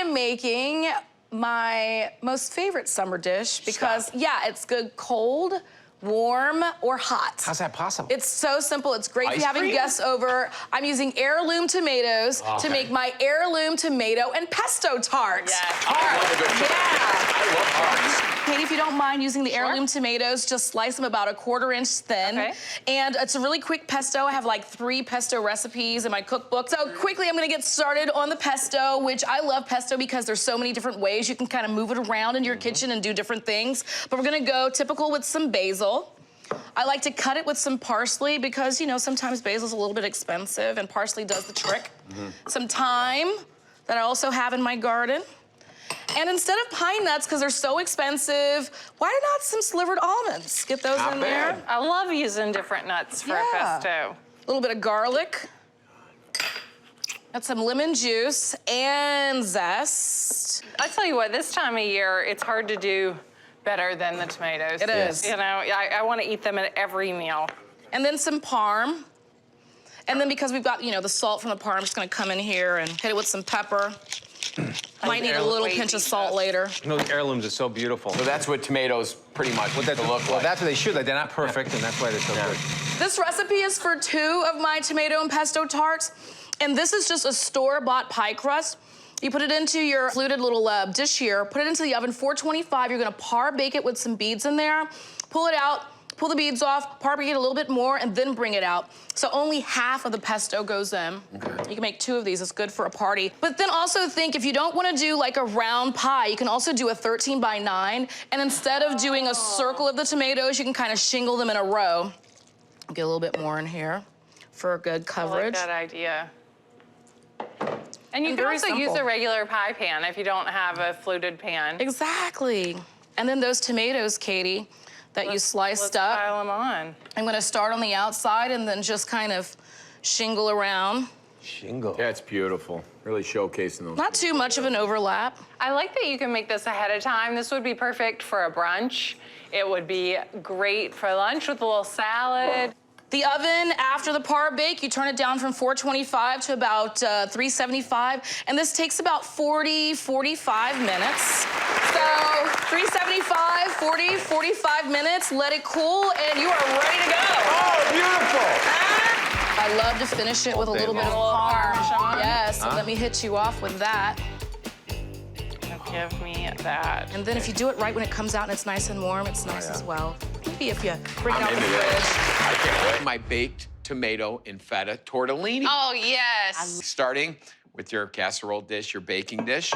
am making my most favorite summer dish because, yeah, it's good cold, warm, or hot. How's that possible? It's so simple. It's great if you're having cream? guests over. I'm using heirloom tomatoes to make my heirloom tomato and pesto tarts. Yes. I love a good tart. Yeah. I love tarts. Katie, if you don't mind using the heirloom tomatoes, just slice them about 1/4 inch thin. Okay. And it's a really quick pesto. I have like 3 pesto recipes in my cookbook. So quickly, I'm gonna get started on the pesto, which I love pesto because there's so many different ways you can kind of move it around in your kitchen and do different things. But we're gonna go typical with some basil. I like to cut it with some parsley because, you know, sometimes basil's a little bit expensive and parsley does the trick. Some thyme that I also have in my garden. And instead of pine nuts, because they're so expensive, why not some slivered almonds? Get those in there. I love using different nuts for a pesto. A little bit of garlic. Got some lemon juice and zest. I tell you what, this time of year, it's hard to do better than the tomatoes. It is. You know, I want to eat them at every meal. And then some parm. And then because we've got, you know, the salt from the parm, I'm just gonna come in here and hit it with some pepper. Might need a little pinch of salt later. You know, the heirlooms are so beautiful. So that's what tomatoes pretty much look Well, like. that's what they should. Like, they're not perfect, and that's why they're so good. This recipe is for 2 of my tomato and pesto tarts. And this is just a store-bought pie crust. You put it into your fluted little dish here, put it into the oven, 425. You're gonna par bake it with some beads in there. Pull it out, pull the beads off, par bake it a little bit more, and then bring it out. So only half of the pesto goes in. Okay. You can make 2 of these, it's good for a party. But then also think, if you don't wanna do like a round pie, you can also do a 13 by 9, and instead of doing a circle of the tomatoes, you can kind of shingle them in a row. Get a little bit more in here for a good coverage. I like that idea. And you can very also use simple. a regular pie pan if you don't have a fluted pan. Exactly. And then those tomatoes, Katie, that you sliced up. Pile them on. I'm gonna start on the outside and then just kind of shingle around. Shingle. Yeah, it's beautiful. Really showcasing those. Not too much of an overlap. I like that you can make this ahead of time. This would be perfect for a brunch. It would be great for lunch with a little salad. The oven, after the par bake, you turn it down from 425 to about 375, and this takes about 45 minutes. So 375, 45 minutes, let it cool, and you are ready to go. Oh, beautiful! I love to finish it with a little bit of parm. Yes, so let me hit you off with that. Give me that. And then if you do it right when it comes out and it's nice and warm, it's nice as well. Maybe if you bring it out the into fridge. this. I can't wait. My baked tomato and feta tortellini. Oh, yes. Starting with your casserole dish, your baking dish.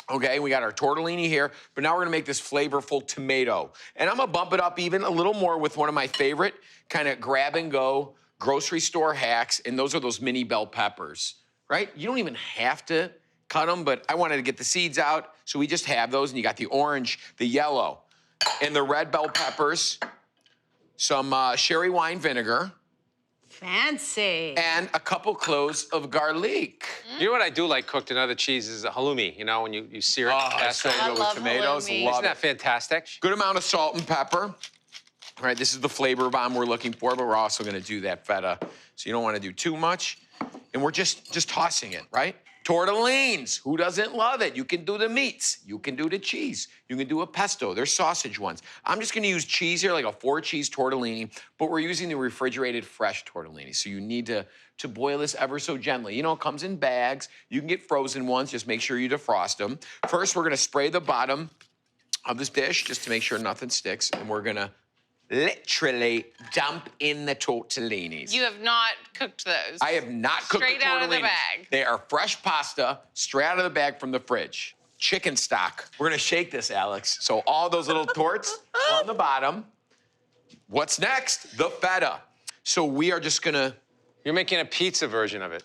Okay, we got our tortellini here, but now we're gonna make this flavorful tomato. And I'm gonna bump it up even a little more with one of my favorite kind of grab and go grocery store hacks, and those are those mini bell peppers, right? You don't even have to cut them, but I wanted to get the seeds out, so we just have those, and you got the orange, the yellow, and the red bell peppers, some sherry wine vinegar, Fancy. and a couple cloves of garlic. You know what I do like cooked in other cheeses is a halloumi. You know, when you sear it. Oh, so I good love with tomatoes, halloumi. love Isn't that it. fantastic? Good amount of salt and pepper. All right, this is the flavor bomb we're looking for, but we're also gonna do that feta. So you don't wanna do too much. And we're just tossing it, right? Tortellines, who doesn't love it? You can do the meats, you can do the cheese, you can do a pesto, there's sausage ones. I'm just gonna use cheese here, like a 4-cheese tortellini, but we're using the refrigerated fresh tortellini. So you need to boil this ever so gently. You know, it comes in bags. You can get frozen ones, just make sure you defrost them. First, we're gonna spray the bottom of this dish just to make sure nothing sticks, and we're gonna literally dump in the tortellinis. You have not cooked those. I have not cooked Straight the out of the tortellinis. bag. They are fresh pasta, straight out of the bag from the fridge. Chicken stock. We're gonna shake this, Alex. So all those little torts on the bottom. What's next? The feta. So we are just gonna... You're making a pizza version of it.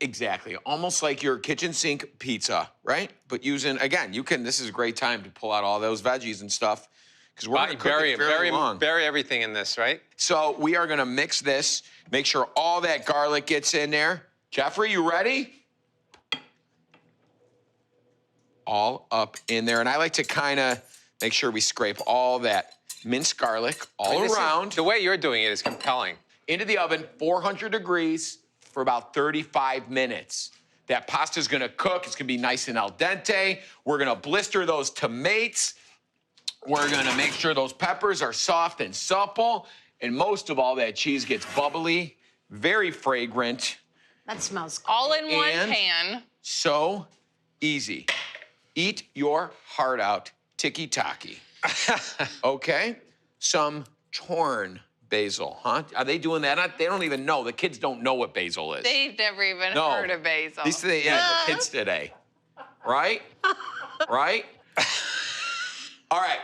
Exactly, almost like your kitchen sink pizza, right? But using, again, this is a great time to pull out all those veggies and stuff, because we're gonna cook it fairly long. Bury everything in this, right? So we are gonna mix this, make sure all that garlic gets in there. Geoffrey, you ready? All up in there. And I like to kind of make sure we scrape all that minced garlic all around. The way you're doing it is compelling. Into the oven, 400 degrees for about 35 minutes. That pasta's gonna cook. It's gonna be nice and al dente. We're gonna blister those tomatoes. We're gonna make sure those peppers are soft and supple. And most of all, that cheese gets bubbly, very fragrant. That smells good. All in one And- pan. So easy. Eat your heart out, tiki-taki. Okay? Some torn basil, huh? Are they doing that? They don't even know. The kids don't know what basil is. They've never even No. heard of basil. The kids today. Right? Right? All right.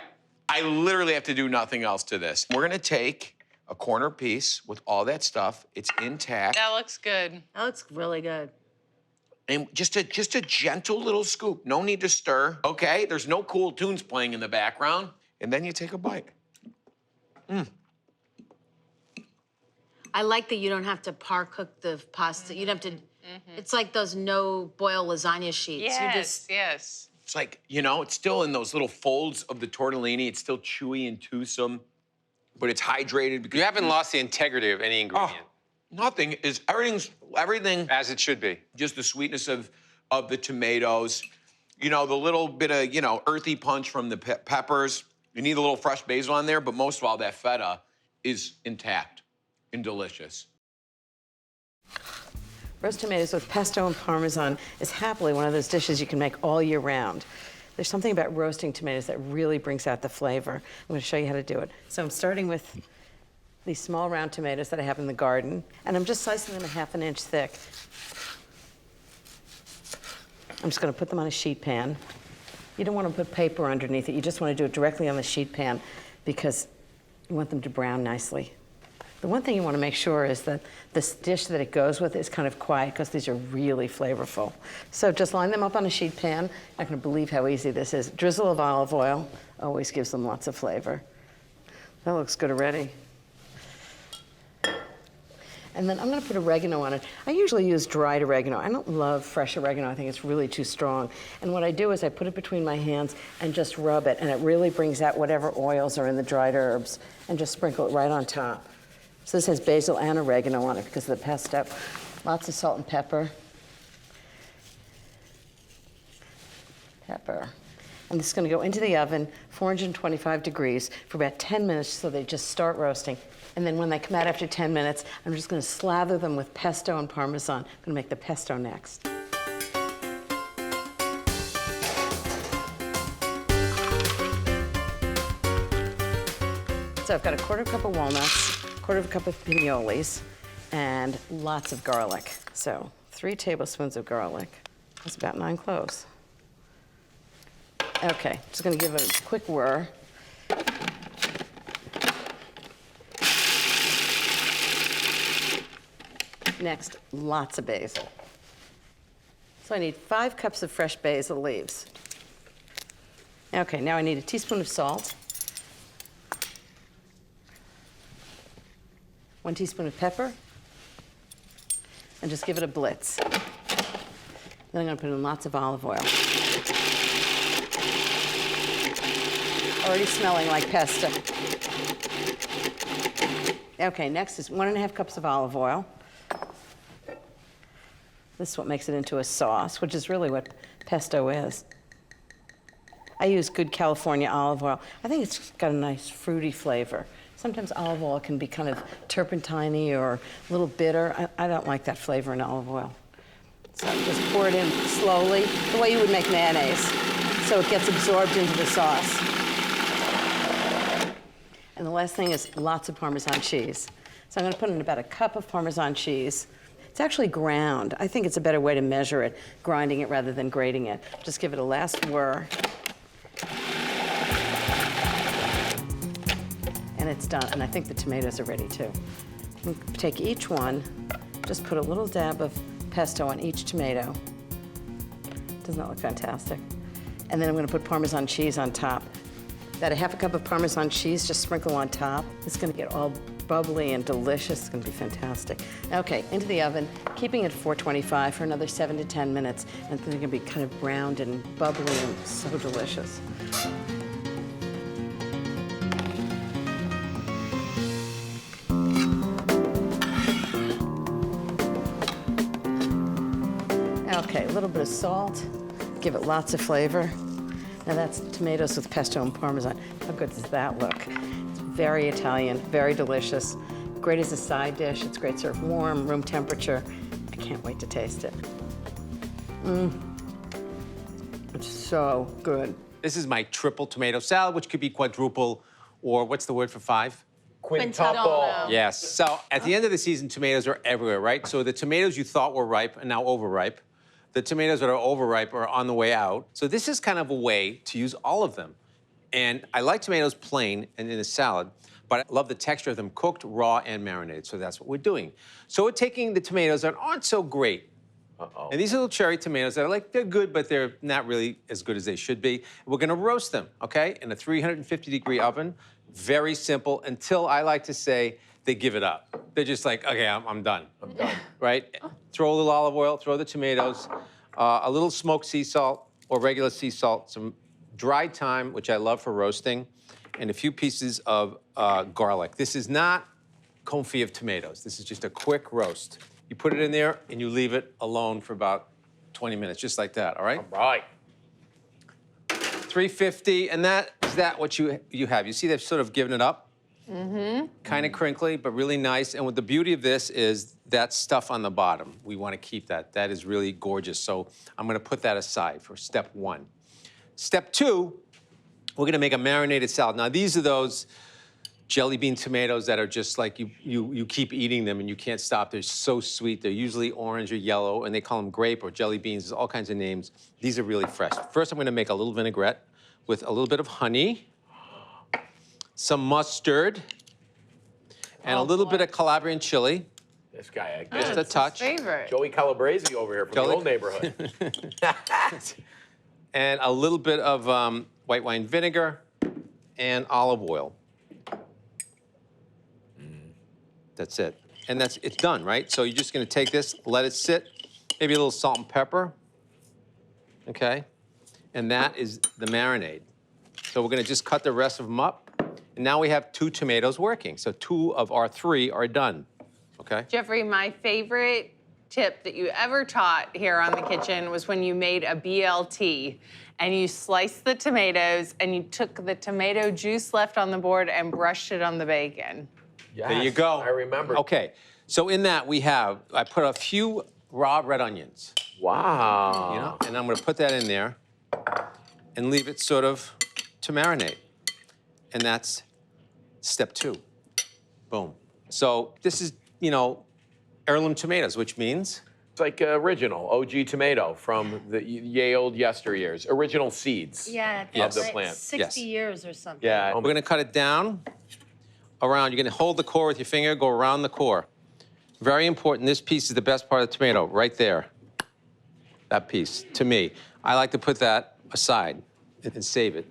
I literally have to do nothing else to this. We're gonna take a corner piece with all that stuff. It's intact. That looks good. That looks really good. And just a gentle little scoop. No need to stir, okay? There's no cool tunes playing in the background. And then you take a bite. I like that you don't have to par cook the pasta. You don't have to. It's like those no-boil lasagna sheets. Yes, You just yes. It's like, you know, it's still in those little folds of the tortellini. It's still chewy and toothsome, but it's hydrated because You haven't lost the integrity of any ingredient, nothing is, everything, as it should be. just the sweetness of the tomatoes. You know, the little bit of, you know, earthy punch from the peppers. You need a little fresh basil on there, but most of all, that feta is intact and delicious. Roast tomatoes with pesto and Parmesan is happily one of those dishes you can make all year round. There's something about roasting tomatoes that really brings out the flavor. I'm going to show you how to do it. So I'm starting with these small round tomatoes that I have in the garden, and I'm just slicing them a ½ inch thick. I'm just going to put them on a sheet pan. You don't want to put paper underneath it. You just want to do it directly on the sheet pan because you want them to brown nicely. The one thing you want to make sure is that this dish that it goes with is kind of quiet because these are really flavorful. So just line them up on a sheet pan. I can believe how easy this is. Drizzle of olive oil always gives them lots of flavor. That looks good already. And then I'm going to put oregano on it. I usually use dried oregano. I don't love fresh oregano. I think it's really too strong. And what I do is I put it between my hands and just rub it, and it really brings out whatever oils are in the dried herbs, and just sprinkle it right on top. So this has basil and oregano on it because of the pesto. Lots of salt and pepper. Pepper. And this is going to go into the oven, 425 degrees, for about 10 minutes so they just start roasting. And then when they come out after 10 minutes, I'm just going to slather them with pesto and Parmesan. I'm going to make the pesto next. So I've got a quarter cup of walnuts, quarter cup of pinoles, and lots of garlic. So 3 tablespoons of garlic. That's about 9 cloves. Okay, just gonna give it a quick whir. Next, lots of basil. So I need 5 cups of fresh basil leaves. Okay, now I need a teaspoon of salt, 1 teaspoon of pepper, and just give it a blitz. Then I'm gonna put in lots of olive oil. Already smelling like pesto. Okay, next is 1½ cups of olive oil. This is what makes it into a sauce, which is really what pesto is. I use good California olive oil. I think it's got a nice fruity flavor. Sometimes olive oil can be kind of turpentine-y or a little bitter. I don't like that flavor in olive oil. So just pour it in slowly, the way you would make mayonnaise, so it gets absorbed into the sauce. And the last thing is lots of Parmesan cheese. So I'm gonna put in about a cup of Parmesan cheese. It's actually ground. I think it's a better way to measure it, grinding it rather than grating it. Just give it a last whir. And it's done, and I think the tomatoes are ready too. You can take each one, just put a little dab of pesto on each tomato. Doesn't that look fantastic? And then I'm gonna put Parmesan cheese on top. About a ½ cup of Parmesan cheese, just sprinkle on top. It's gonna get all bubbly and delicious. It's gonna be fantastic. Okay, into the oven, keeping it at 425 for another 7 to 10 minutes, and they're gonna be kind of browned and bubbly and so delicious. Okay, a little bit of salt, give it lots of flavor. Now that's tomatoes with pesto and Parmesan. How good does that look? It's very Italian, very delicious. Great as a side dish. It's great served warm, room temperature. I can't wait to taste it. It's so good. This is my triple tomato salad, which could be quadruple, or what's the word for 5? Quintuple. Yes. So at the end of the season, tomatoes are everywhere, right? So the tomatoes you thought were ripe are now overripe. The tomatoes that are overripe are on the way out. So this is kind of a way to use all of them. And I like tomatoes plain and in a salad, but I love the texture of them cooked, raw, and marinated. So that's what we're doing. So we're taking the tomatoes that aren't so great. And these little cherry tomatoes that are like, they're good, but they're not really as good as they should be. We're gonna roast them, okay? In a 350-degree oven. Very simple, until I like to say they give it up. They're just like, okay, I'm done. I'm done. Right? Throw a little olive oil, throw the tomatoes, a little smoked sea salt or regular sea salt, some dried thyme, which I love for roasting, and a few pieces of garlic. This is not confit of tomatoes. This is just a quick roast. You put it in there and you leave it alone for about 20 minutes, just like that, all right? All right. 350, and is that what you have? You see they've sort of given it up? Kind of crinkly, but really nice. And what the beauty of this is that stuff on the bottom. We want to keep that. That is really gorgeous. So I'm going to put that aside for step 1. Step 2, we're going to make a marinated salad. Now, these are those jelly bean tomatoes that are just like you keep eating them and you can't stop. They're so sweet. They're usually orange or yellow, and they call them grape or jelly beans. There's all kinds of names. These are really fresh. First, I'm going to make a little vinaigrette with a little bit of honey, some mustard, and a little bit of Calabrian chili. This guy, I Just guess. a touch. Favorite. Joey Calabrese over here from Joey- the old neighborhood. And a little bit of white wine vinegar and olive oil. That's it. And it's done, right? So you're just gonna take this, let it sit, maybe a little salt and pepper, okay? And that is the marinade. So we're gonna just cut the rest of them up, and now we have 2 tomatoes working. So 2 of our 3 are done, okay? Geoffrey, my favorite tip that you ever taught here on the kitchen was when you made a BLT and you sliced the tomatoes and you took the tomato juice left on the board and brushed it on the bacon. Yes, There you go. I remember. Okay, so in that I put a few raw red onions, Wow. you know, and I'm gonna put that in there and leave it sort of to marinate. And that's step 2. Boom. So this is, heirloom tomatoes, which means? It's like original OG tomato from the ye old yesteryears. Original seeds. Yeah, Of the like plant. 60 Yes. years or something. Yeah. We're gonna cut it down around. You're gonna hold the core with your finger, go around the core. Very important, this piece is the best part of the tomato, right there. That piece, to me. I like to put that aside and save it.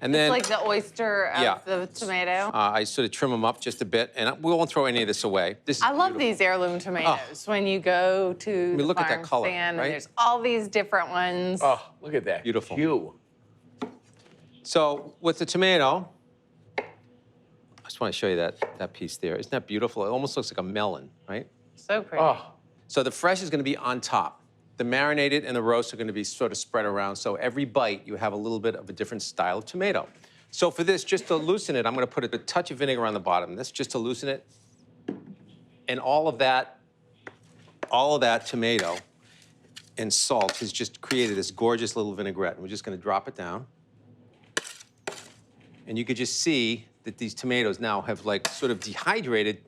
And then It's like the oyster of Yeah. the tomato. I sort of trim them up just a bit, and we won't throw any of this away. This is I love beautiful. these heirloom tomatoes. When you go to the look at that farm color, stand right? and there's all these different ones. Oh, look at that. Beautiful. Hue. So with the tomato, I just want to show you that piece there. Isn't that beautiful? It almost looks like a melon, right? So pretty. Oh, So the fresh is going to be on top. The marinated and the roast are going to be sort of spread around. So every bite, you have a little bit of a different style of tomato. So for this, just to loosen it, I'm going to put a touch of vinegar on the bottom. This just to loosen it. And all of that tomato and salt has just created this gorgeous little vinaigrette. And we're just going to drop it down. And you could just see that these tomatoes now have like sort of dehydrated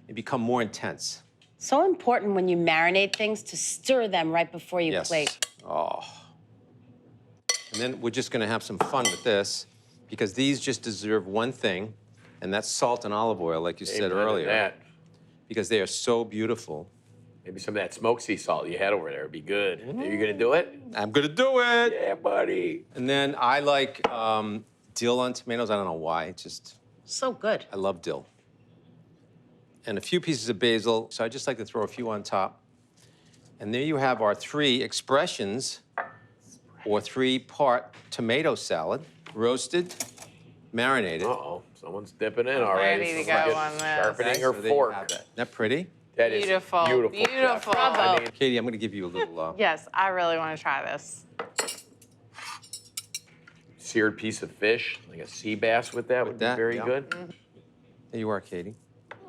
and become more intense. So important when you marinate things to stir them right before you Yes. plate. Oh. And then we're just gonna have some fun with this because these just deserve one thing, and that's salt and olive oil, like you said amen to earlier, that. because they are so beautiful. Maybe some of that smoked sea salt you had over there would be good. Are you gonna do it? I'm gonna do it. Yeah, buddy. And then I like dill on tomatoes. I don't know why. It's just, So good. I love dill. And a few pieces of basil. So I just like to throw a few on top. And there you have our 3 expressions or 3-part tomato salad, roasted, marinated. Uh-oh, someone's dipping in already. Ready to go on this. Sharpening Okay, her so there you fork. have that. Isn't that pretty? That is Beautiful. beautiful. Chef. Beautiful. I mean, Katie, I'm gonna give you a little. Yes, I really want to try this. seared piece of fish, like a sea bass with that would be that, very yeah. good. There you are, Katie.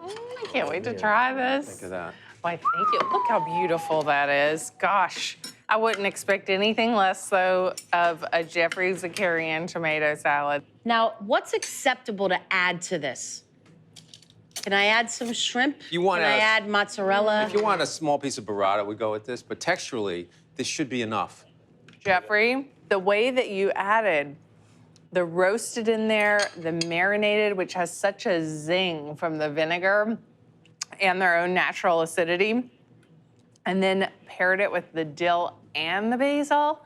I can't wait to try this. Look at that. Why, thank you. Look how beautiful that is. Gosh, I wouldn't expect anything less, though, of a Geoffrey Zakarian tomato salad. Now, what's acceptable to add to this? Can I add some shrimp? You want Can I to- add mozzarella? If you want a small piece of burrata, we go with this, but texturally, this should be enough. Geoffrey, the way that you added the roasted in there, the marinated, which has such a zing from the vinegar and their own natural acidity, and then paired it with the dill and the basil,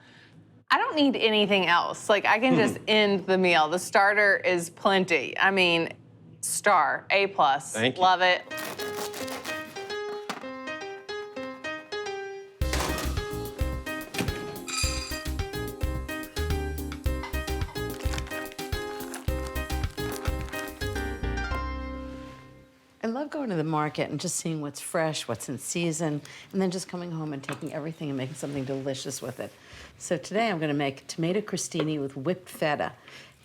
I don't need anything else. Like, I can just end the meal. The starter is plenty. I mean, star, A+. Thank you. Love it. I love going to the market and just seeing what's fresh, what's in season, and then just coming home and taking everything and making something delicious with it. So today I'm going to make tomato crostini with whipped feta.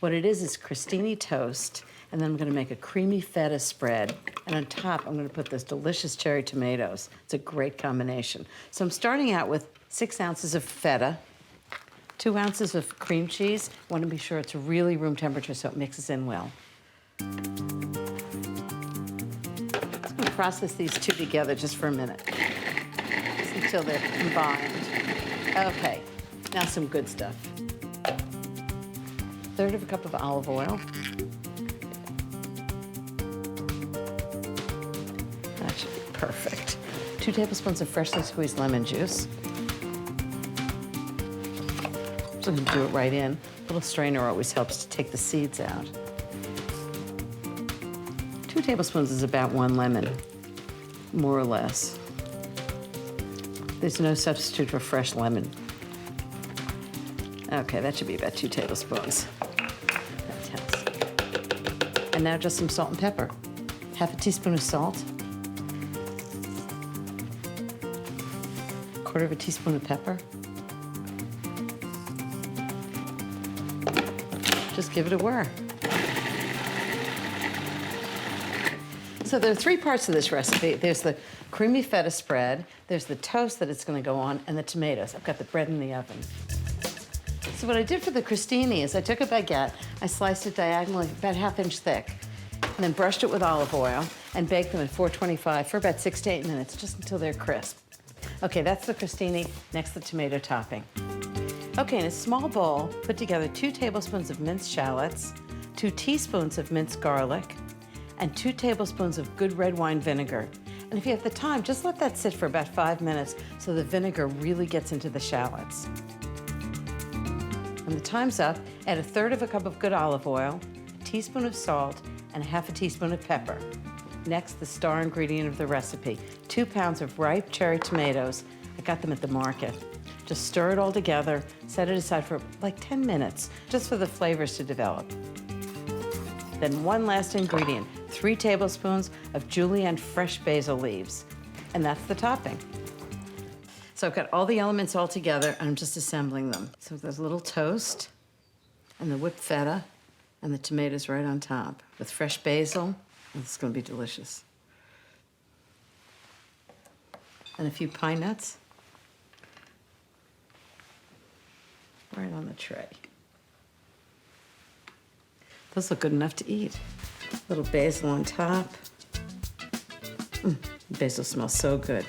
What it is crostini toast, and then I'm going to make a creamy feta spread, and on top I'm going to put those delicious cherry tomatoes. It's a great combination. So I'm starting out with 6 ounces of feta, 2 ounces of cream cheese. I want to be sure it's really room temperature so it mixes in well. Process these two together just for a minute, just until they're combined. Okay, now some good stuff. 1/3 cup of olive oil. That should be perfect. 2 tablespoons of freshly squeezed lemon juice. So I'm gonna do it right in. A little strainer always helps to take the seeds out. 2 tablespoons is about 1 lemon, more or less. There's no substitute for fresh lemon. Okay, that should be about 2 tablespoons. That's helps. And now just some salt and pepper. 1/2 teaspoon of salt. 1/4 teaspoon of pepper. Just give it a whir. So there are 3 parts to this recipe. There's the creamy feta spread, there's the toast that it's going to go on, and the tomatoes. I've got the bread in the oven. So what I did for the crostini is I took a baguette, I sliced it diagonally about 1/2 inch thick, and then brushed it with olive oil and baked them at 425 for about 6 to 8 minutes, just until they're crisp. Okay, that's the crostini, next the tomato topping. Okay, in a small bowl, put together 2 tablespoons of minced shallots, 2 teaspoons of minced garlic, and 2 tablespoons of good red wine vinegar. And if you have the time, just let that sit for about 5 minutes so the vinegar really gets into the shallots. When the time's up, add 1/3 cup of good olive oil, a teaspoon of salt, and 1/2 teaspoon of pepper. Next, the star ingredient of the recipe, 2 pounds of ripe cherry tomatoes. I got them at the market. Just stir it all together, set it aside for like 10 minutes, just for the flavors to develop. Then one last ingredient, 3 tablespoons of julienne fresh basil leaves. And that's the topping. So I've got all the elements all together, and I'm just assembling them. So there's a little toast, and the whipped feta, and the tomatoes right on top, with fresh basil. It's gonna be delicious. And a few pine nuts. Right on the tray. Those look good enough to eat. Little basil on top. Basil smells so good.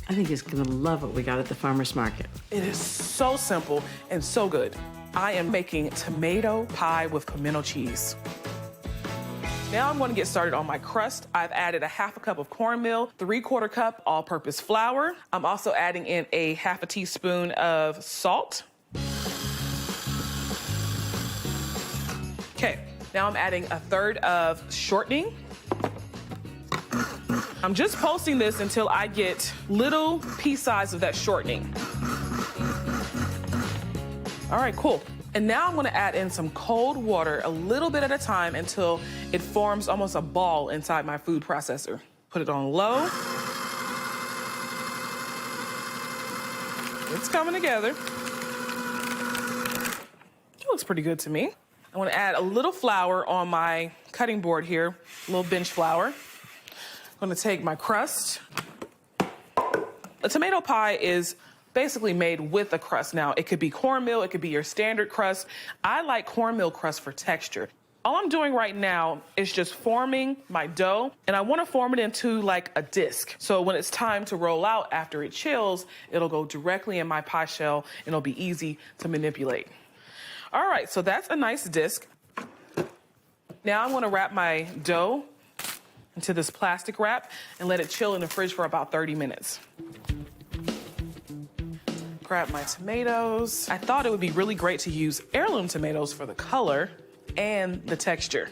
I think he's gonna love what we got at the farmer's market. It is so simple and so good. I am making tomato pie with pimento cheese. Now I'm going to get started on my crust. I've added 1/2 cup of cornmeal, 3/4 cup all-purpose flour. I'm also adding in a 1/2 teaspoon of salt. Okay, now I'm adding 1/3 of shortening. I'm just pulsing this until I get little pea size of that shortening. All right, cool. And now I'm gonna add in some cold water a little bit at a time until it forms almost a ball inside my food processor. Put it on low. It's coming together. It looks pretty good to me. I want to add a little flour on my cutting board here, a little bench flour. I'm going to take my crust. A tomato pie is basically made with a crust. Now, it could be cornmeal, it could be your standard crust. I like cornmeal crust for texture. All I'm doing right now is just forming my dough, and I want to form it into like a disc. So when it's time to roll out after it chills, it'll go directly in my pie shell, and it'll be easy to manipulate. All right, so that's a nice disc. Now I'm going to wrap my dough into this plastic wrap and let it chill in the fridge for about 30 minutes. Grab my tomatoes. I thought it would be really great to use heirloom tomatoes for the color and the texture.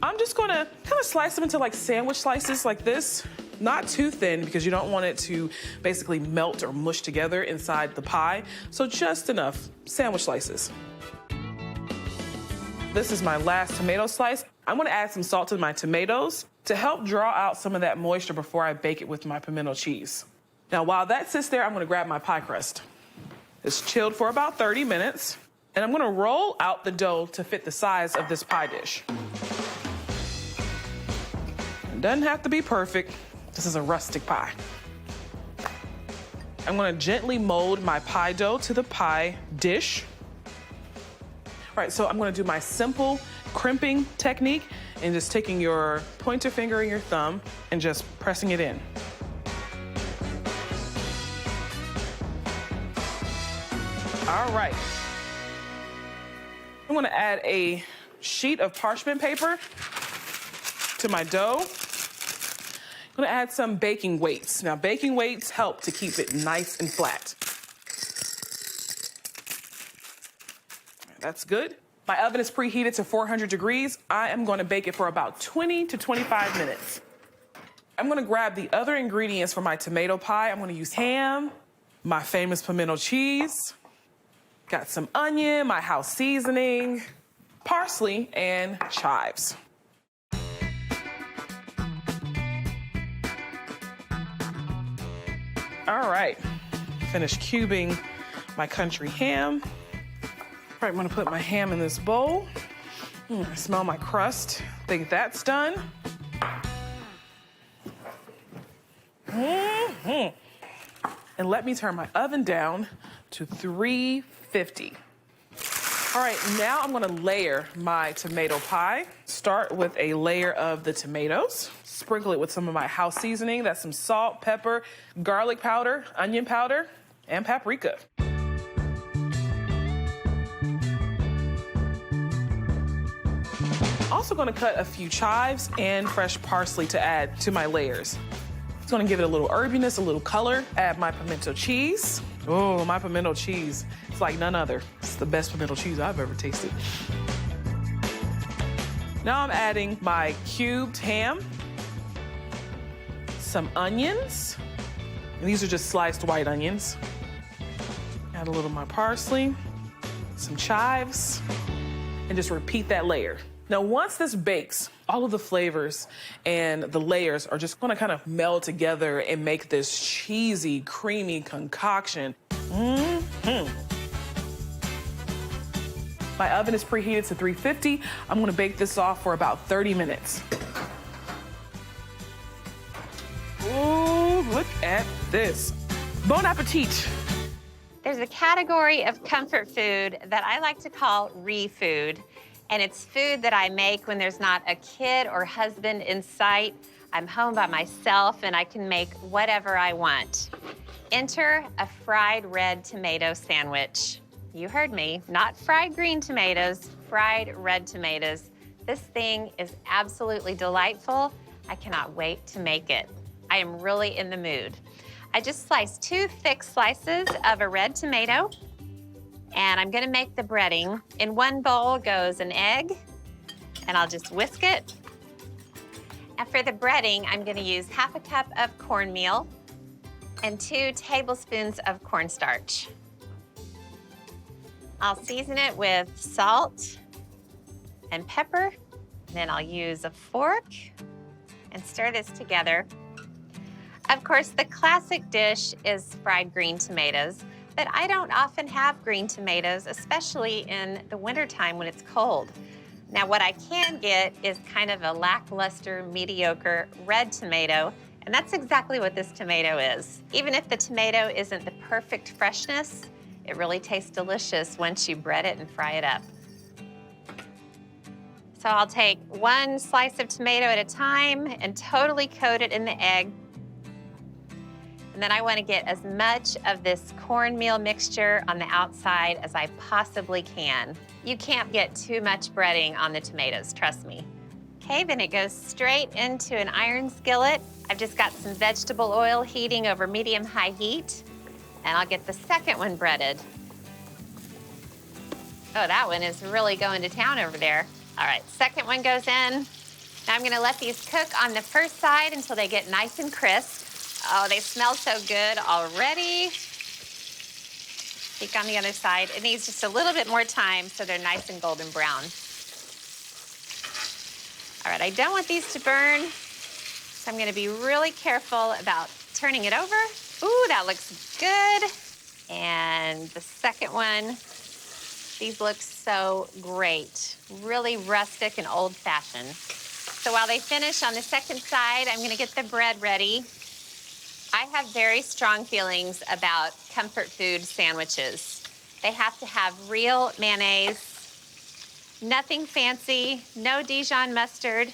I'm just gonna kind of slice them into like sandwich slices like this. Not too thin because you don't want it to basically melt or mush together inside the pie. So just enough sandwich slices. This is my last tomato slice. I'm gonna add some salt to my tomatoes to help draw out some of that moisture before I bake it with my pimento cheese. Now, while that sits there, I'm gonna grab my pie crust. It's chilled for about 30 minutes, and I'm gonna roll out the dough to fit the size of this pie dish. It doesn't have to be perfect. This is a rustic pie. I'm gonna gently mold my pie dough to the pie dish. All right, so I'm gonna do my simple crimping technique and just taking your pointer finger and your thumb and just pressing it in. All right. I'm gonna add a sheet of parchment paper to my dough. I'm gonna add some baking weights. Now, baking weights help to keep it nice and flat. That's good. My oven is preheated to 400 degrees. I am gonna bake it for about 20 to 25 minutes. I'm gonna grab the other ingredients for my tomato pie. I'm gonna use ham, my famous pimento cheese, got some onion, my house seasoning, parsley, and chives. All right, finished cubing my country ham. All right, I'm gonna put my ham in this bowl. I smell my crust. Think that's done. And let me turn my oven down to 350. All right, now I'm gonna layer my tomato pie. Start with a layer of the tomatoes. Sprinkle it with some of my house seasoning. That's some salt, pepper, garlic powder, onion powder, and paprika. Also gonna cut a few chives and fresh parsley to add to my layers. It's gonna give it a little herbiness, a little color. Add my pimento cheese. Oh, my pimento cheese. It's like none other. It's the best pimento cheese I've ever tasted. Now I'm adding my cubed ham, some onions, and these are just sliced white onions. Add a little of my parsley, some chives, and just repeat that layer. Now, once this bakes, all of the flavors and the layers are just gonna kind of meld together and make this cheesy, creamy concoction. My oven is preheated to 350. I'm gonna bake this off for about 30 minutes. Ooh, look at this. Bon appetit. There's a category of comfort food that I like to call re-food. And it's food that I make when there's not a kid or husband in sight. I'm home by myself and I can make whatever I want. Enter a fried red tomato sandwich. You heard me, not fried green tomatoes, fried red tomatoes. This thing is absolutely delightful. I cannot wait to make it. I am really in the mood. I just sliced 2 thick slices of a red tomato. And I'm gonna make the breading. In one bowl goes an egg, and I'll just whisk it. And for the breading, I'm gonna use 1/2 cup of cornmeal and 2 tablespoons of cornstarch. I'll season it with salt and pepper. Then I'll use a fork and stir this together. Of course, the classic dish is fried green tomatoes, but I don't often have green tomatoes, especially in the wintertime when it's cold. Now, what I can get is kind of a lackluster, mediocre red tomato, and that's exactly what this tomato is. Even if the tomato isn't the perfect freshness, it really tastes delicious once you bread it and fry it up. So I'll take one slice of tomato at a time and totally coat it in the egg. And then I want to get as much of this cornmeal mixture on the outside as I possibly can. You can't get too much breading on the tomatoes, trust me. Okay, then it goes straight into an iron skillet. I've just got some vegetable oil heating over medium-high heat, and I'll get the second one breaded. Oh, that one is really going to town over there. All right, second one goes in. Now I'm gonna let these cook on the first side until they get nice and crisp. Oh, they smell so good already. Peek on the other side. It needs just a little bit more time so they're nice and golden brown. All right, I don't want these to burn, so I'm gonna be really careful about turning it over. Ooh, that looks good. And the second one, these look so great. Really rustic and old-fashioned. So while they finish on the second side, I'm gonna get the bread ready. I have very strong feelings about comfort food sandwiches. They have to have real mayonnaise, nothing fancy, no Dijon mustard.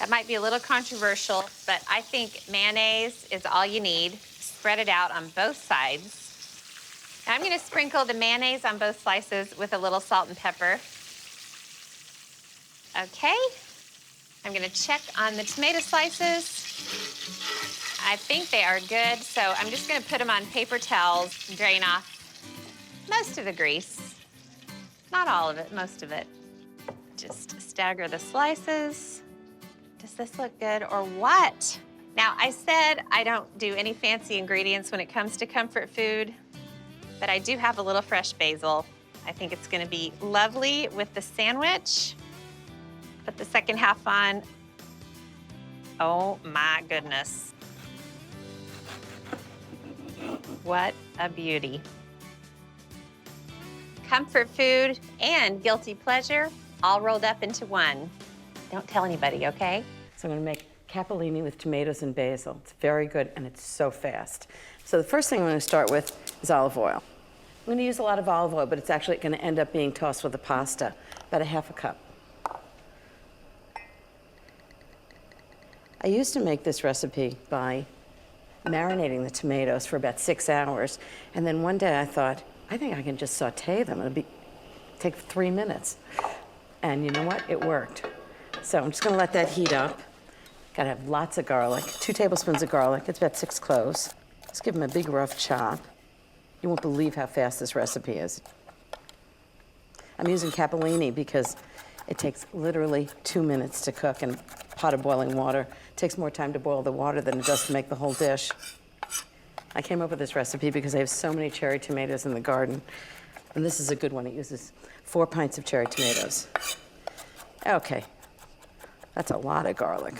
That might be a little controversial, but I think mayonnaise is all you need. Spread it out on both sides. Now I'm gonna sprinkle the mayonnaise on both slices with a little salt and pepper. Okay, I'm gonna check on the tomato slices. I think they are good, so I'm just gonna put them on paper towels and drain off most of the grease. Not all of it, most of it. Just stagger the slices. Does this look good or what? Now, I said I don't do any fancy ingredients when it comes to comfort food, but I do have a little fresh basil. I think it's gonna be lovely with the sandwich. Put the second half on. Oh my goodness. What a beauty. Comfort food and guilty pleasure all rolled up into one. Don't tell anybody, okay? So I'm gonna make capellini with tomatoes and basil. It's very good and it's so fast. So the first thing I'm gonna start with is olive oil. I'm gonna use a lot of olive oil, but it's actually gonna end up being tossed with the pasta, about a half a cup. I used to make this recipe by marinating the tomatoes for about 6 hours. And then one day I thought, I think I can just saute them. It'll take 3 minutes. And you know what? It worked. So I'm just gonna let that heat up. Gotta have lots of garlic, 2 tablespoons of garlic. It's about 6 cloves. Let's give them a big rough chop. You won't believe how fast this recipe is. I'm using capellini because it takes literally 2 minutes to cook in a pot of boiling water. It takes more time to boil the water than it does to make the whole dish. I came up with this recipe because I have so many cherry tomatoes in the garden. And this is a good one. It uses 4 pints of cherry tomatoes. Okay, that's a lot of garlic.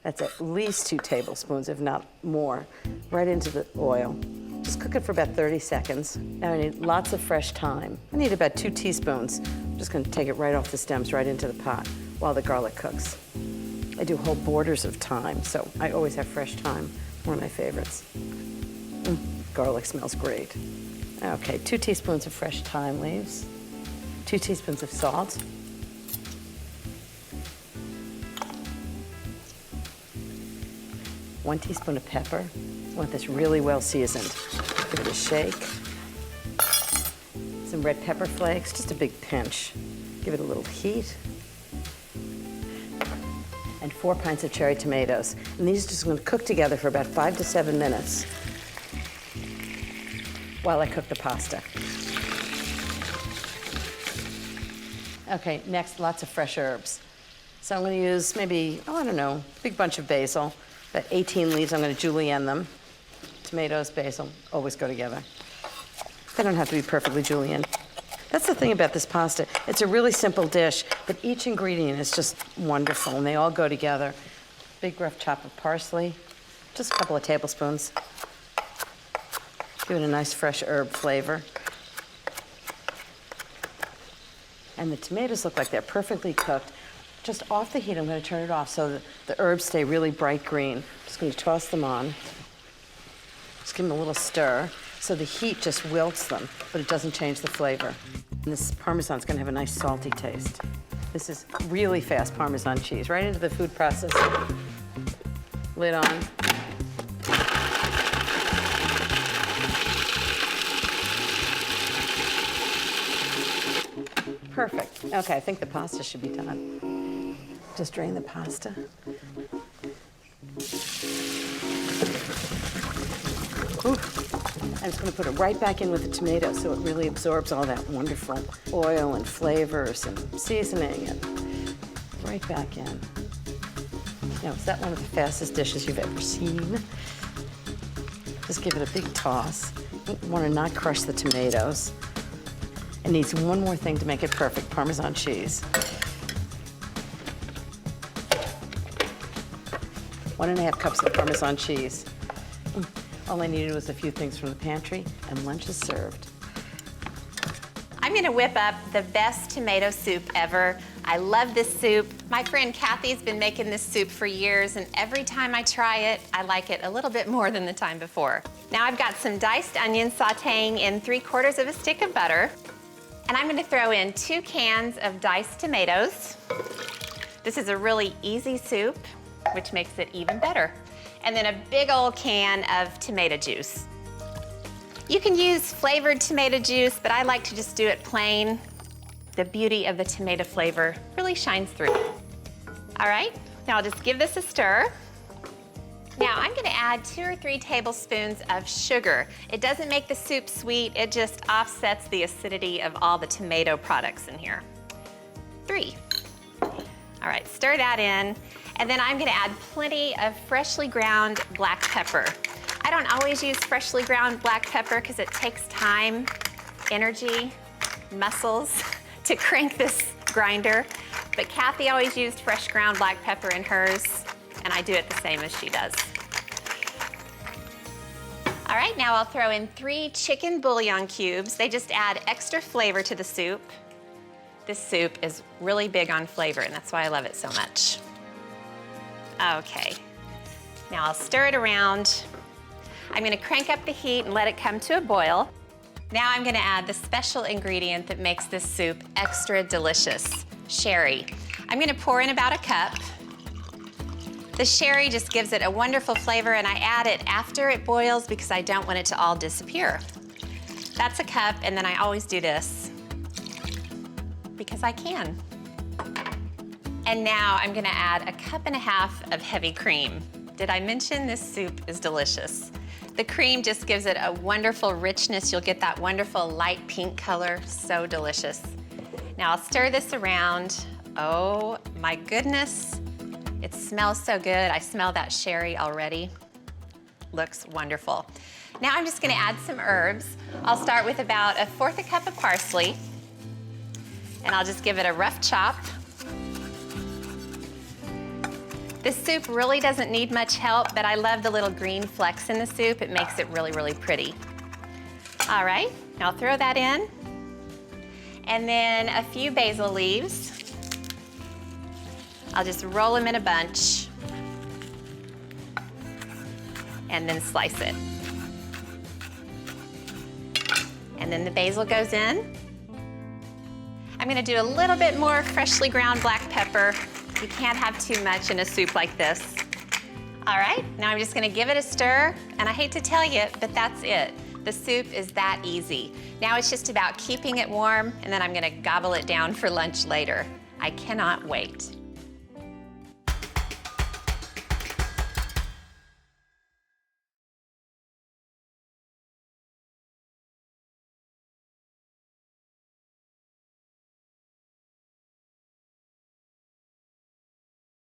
That's at least 2 tablespoons, if not more, right into the oil. Just cook it for about 30 seconds. Now I need lots of fresh thyme. I need about 2 teaspoons. I'm just gonna take it right off the stems, right into the pot while the garlic cooks. I do whole borders of thyme, so I always have fresh thyme. One of my favorites. Garlic smells great. Okay, 2 teaspoons of fresh thyme leaves, 2 teaspoons of salt, 1 teaspoon of pepper. I want this really well seasoned. Give it a shake. Some red pepper flakes, just a big pinch. Give it a little heat. And 4 pints of cherry tomatoes. And these are just gonna cook together for about 5 to 7 minutes while I cook the pasta. Okay, next, lots of fresh herbs. So I'm gonna use maybe, I don't know, a big bunch of basil. About 18 leaves, I'm gonna julienne them. Tomatoes, basil, always go together. They don't have to be perfectly julienne. That's the thing about this pasta. It's a really simple dish, but each ingredient is just wonderful, and they all go together. Big rough chop of parsley, just a couple of tablespoons. Give it a nice fresh herb flavor. And the tomatoes look like they're perfectly cooked. Just off the heat, I'm going to turn it off so that the herbs stay really bright green. Just going to toss them on. Just give them a little stir so the heat just wilts them, but it doesn't change the flavor. And this Parmesan's going to have a nice salty taste. This is really fast Parmesan cheese, right into the food processor. Lid on. Perfect. Okay, I think the pasta should be done. Just drain the pasta. Ooh. I'm just going to put it right back in with the tomato so it really absorbs all that wonderful oil and flavors and seasoning and right back in. Now, is that one of the fastest dishes you've ever seen? Just give it a big toss. You want to not crush the tomatoes. It needs one more thing to make it perfect, Parmesan cheese. 1.5 cups of Parmesan cheese. All I needed was a few things from the pantry, and lunch is served. I'm gonna whip up the best tomato soup ever. I love this soup. My friend Kathy's been making this soup for years, and every time I try it, I like it a little bit more than the time before. Now I've got some diced onions sauteing in 3/4 of a stick of butter. And I'm gonna throw in 2 cans of diced tomatoes. This is a really easy soup, which makes it even better. And then a big old can of tomato juice. You can use flavored tomato juice, but I like to just do it plain. The beauty of the tomato flavor really shines through. All right, now I'll just give this a stir. Now I'm gonna add 2 or 3 tablespoons of sugar. It doesn't make the soup sweet, it just offsets the acidity of all the tomato products in here. 3. All right, stir that in. And then I'm gonna add plenty of freshly ground black pepper. I don't always use freshly ground black pepper because it takes time, energy, muscles to crank this grinder. But Kathy always used fresh ground black pepper in hers, and I do it the same as she does. All right, now I'll throw in 3 chicken bouillon cubes. They just add extra flavor to the soup. This soup is really big on flavor, and that's why I love it so much. Okay, now I'll stir it around. I'm gonna crank up the heat and let it come to a boil. Now I'm gonna add the special ingredient that makes this soup extra delicious, sherry. I'm gonna pour in about 1 cup. The sherry just gives it a wonderful flavor, and I add it after it boils because I don't want it to all disappear. That's 1 cup, and then I always do this because I can. And now I'm gonna add 1.5 cups of heavy cream. Did I mention this soup is delicious? The cream just gives it a wonderful richness. You'll get that wonderful light pink color, so delicious. Now I'll stir this around. Oh my goodness, it smells so good. I smell that sherry already. Looks wonderful. Now I'm just gonna add some herbs. I'll start with about 1/4 cup of parsley, and I'll just give it a rough chop. This soup really doesn't need much help, but I love the little green flecks in the soup. It makes it really, really pretty. All right, now I'll throw that in. And then a few basil leaves. I'll just roll them in a bunch and then slice it. And then the basil goes in. I'm gonna do a little bit more freshly ground black pepper. You can't have too much in a soup like this. All right, now I'm just gonna give it a stir, and I hate to tell you, but that's it. The soup is that easy. Now it's just about keeping it warm, and then I'm gonna gobble it down for lunch later. I cannot wait.